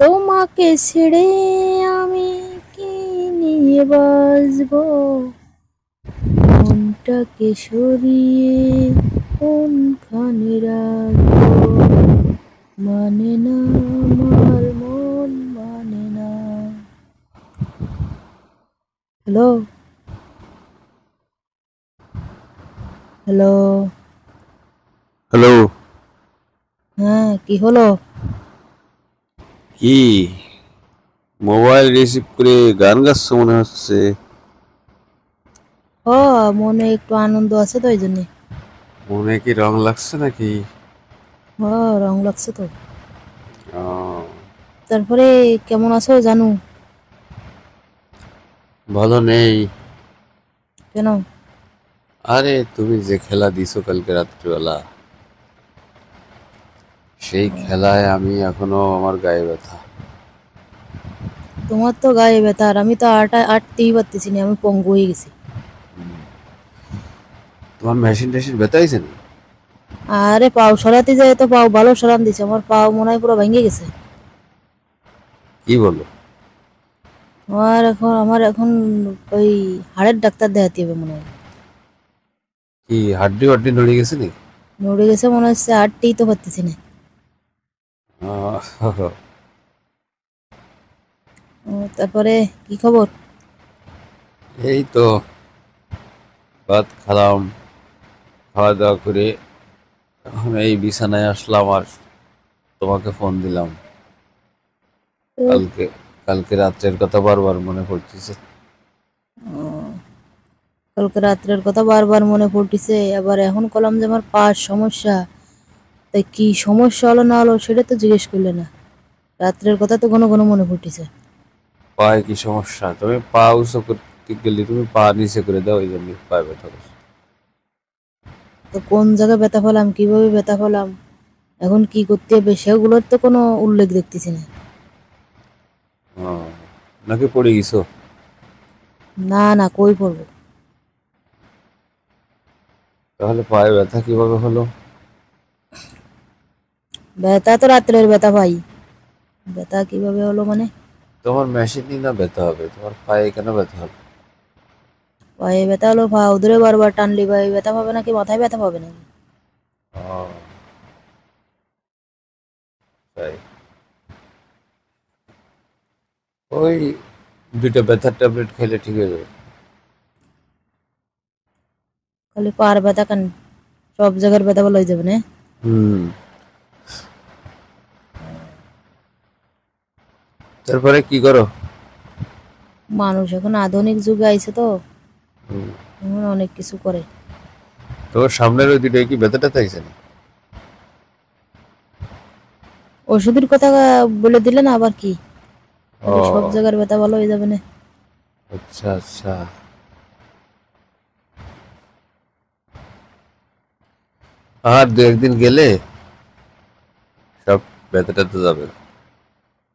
তোমাকে ছেড়ে আমি কি নিয়ে বাঁচবো, মনটাকে সরিয়ে কোনখানে রাখবো, মানে না আমার মন মানে না। Hello hello. হ্যালো। হ্যাঁ, কি হলো? কি মোবাইল রিসিভ করে গান গাচ্ছ মনে হচ্ছে? ও, মনে একটু আনন্দ আছে তো এই জন্যে। মনে কি রং লাগছে নাকি? ও, রং লাগছে তো। ও, তারপরে কেমন আছো জানু? ভালো নেই। কেন? আরে তুমি যে খেলা দিছো কালকে রাত্রিবেলা, সেই খেলায় আমি এখনো আমার গায়ে ব্যথা। তোমার তো গায়ে ব্যথা, আর আমি তো আটতেই পারতেছি না, আমি পঙ্গু হয়ে গেছি। তোমার মেশিন টেশিন ব্যথাইছে না? আরে পাও সরাতে যায় তো পাও ভালো সরান দিছে, আমার পাও মনে হয় পুরো ভেঙে গেছে। কি বলো? আমার এখন ওই হাড়ের ডাক্তার দেখাতে হবে মনে হয়। কি হাড্ডি হাড্ডি নড়ে গেছে নি? নড়ে গেছে মনে হচ্ছে, হাঁটতেই তো পারতেছি না। আহ, তারপরে কি খবর? এই তো ভাত খেলাম, খাওয়া দাওয়া করে এখন এই বিছানায় আসলাম আর তোমাকে ফোন দিলাম। উহ, কালকে কালকে রাত্রের কথা বারবার মনে পড়তেছে। কালকে রাত্রের কথা বারবার মনে পড়তেছে, আবার এখন কলাম যে আমার পায়ের সমস্যা। তাই কি সমস্যা হলো না হলো সেটা তো জিজ্ঞেস করলে না। রাত্রের কথা তো ঘন ঘন মনে পড়তেছে। পায়ে কি সমস্যা? তুমি পা উঁচু করতে গেলে তুমি পা নিচে করে দাও, এই জন্য পায়ে ব্যথা করছে। তো কোন জায়গায় ব্যথা পেলাম, কিভাবে ব্যথা পেলাম, এখন কি করতে হবে সেগুলোর তো কোনো উল্লেখ দেখতেছি না। ও, নাকি পড়ে গেছো? না না, কই পড়বো? তাহলে পায়ে ব্যথা কিভাবে হলো? ব্যথা তো রাত্রের ব্যথা পাই। ব্যথা কিভাবে হলো মানে? তোমার মেশিনই না ব্যথা হবে, তোমার পায়ে কেন ব্যথা হবে? পায়ে ব্যথা হলো, পা ধরে বারবার টানলি পায়ে ব্যথা পাবে নাকি মাথায় ব্যথা পাবে নাকি? ও, তাই? ওই দুইটা ব্যথার ট্যাবলেট খেলে ঠিক হয়ে যাবে। খালি পার ব্যথা কেন, সব জায়গার ব্যথা ভালো হয়ে যাবে না? হুম। তারপরে কি করো? মানুষ এখন আধুনিক যুগে আইছে তো, হুম। এখন অনেক কিছু করে। তোমার সামনের ওই দুইটাই কি ব্যথা ট্যাথা হয়েছে না? ওষুধের কথা বলে দিলে না আবার কি? ও, তাহলে সব জায়গার ব্যথা ভালো হয়ে যাবে না? আচ্ছা আচ্ছা। আর দু একদিন গেলে সব ব্যথা ট্যাথা যাবে।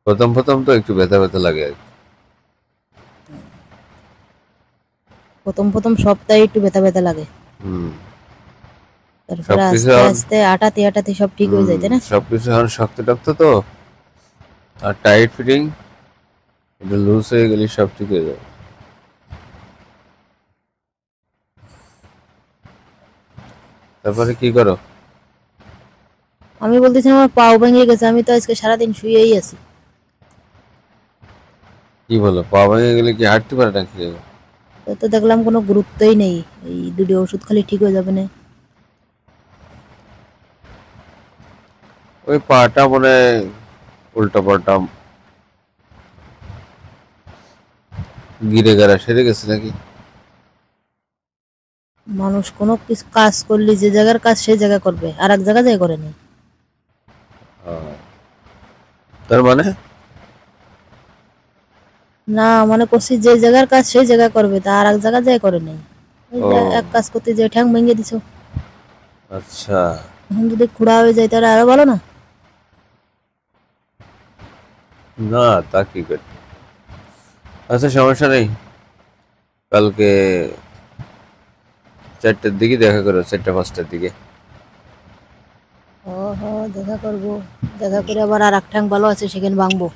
প্রথম প্রথম তো একটু ব্যথা ব্যথা লাগে আর কি। প্রথম প্রথম সপ্তাহে একটু ব্যথা ব্যথা লাগে, হুম। তারপরে সবকিছু আস্তে এখন আস্তে আটাতে আটাতে সব ঠিক হয়ে যায়, তাই না? সবকিছু এখন শক্ত টক্ত তো, আর টাইট ফিটিং, এটা লুজ হয়ে গেলে সব ঠিক হয়ে যাবে। তারপরে কি করো? আমি বলতেছি আমার পাও ভেঙে গেছে, আমি তো আজকে সারাদিন শুয়েই আছি। কি বলো, পা ভেঙে গেলে কি হাঁটতে পারে নাকি? তো তো দেখলাম কোনো গুরুত্বই নেই, এই দুটো ওষুধ খালি ঠিক হয়ে যাবে না। ওই পাটা মনে হয় উল্টা পাল্টা গিরে গেরা সেরে গেছে নাকি? মানুষ কোনো কিছু কাজ করলে যে জায়গার কাজ সেই জায়গা করবে, আর এক জায়গা যায় করে নেই। তার মানে? না মানে করছি যে জায়গার কাজ সেই জায়গা করবে, তা আর এক জায়গা যায় করে নেই। এই ও, যে এক কাজ করতে যে ঠ্যাং ভেঙে দিছো, আচ্ছা। এখন যদি খুঁড়া হয়ে যায় তাহলে আরো ভালো না? না, তা কি করতে। আচ্ছা, সমস্যা নেই। কালকে 4টার দিকে দেখা করো, 4টা 5টার দিকে। ও হ, দেখা করবো। দেখা করে আবার আর এক ঠ্যাং ভালো আছে সেখানে ভাঙবো।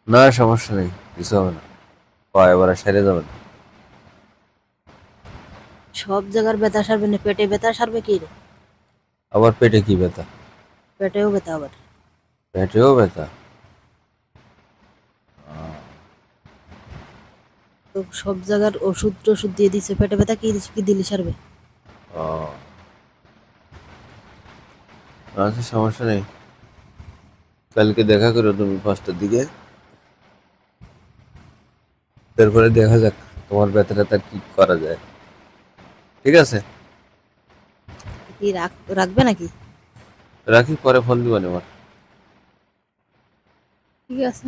না, সমস্যা নেই, কিছু হবে না। পায়ে এবার সেরে যাবে না। সব জায়গার ব্যথা সারবে না, পেটে ব্যথা সারবে কি রে? আবার পেটে কি ব্যথা? পেটেও ব্যথা আবার। পেটেও ব্যথা? তো সব জায়গার ওষুধ টষুধ দিয়ে দিছে, পেটে ব্যথা কি দিলে সারবে? ও, আচ্ছা, সমস্যা নেই। কালকে দেখা করো তুমি 5টার দিকে। তারপরে দেখা যাক তোমার ব্যথাটা কি করা যায়। ঠিক আছে? কি রাখবে নাকি? রাখি, পরে ফোন দিবানি আমার। ঠিক আছে।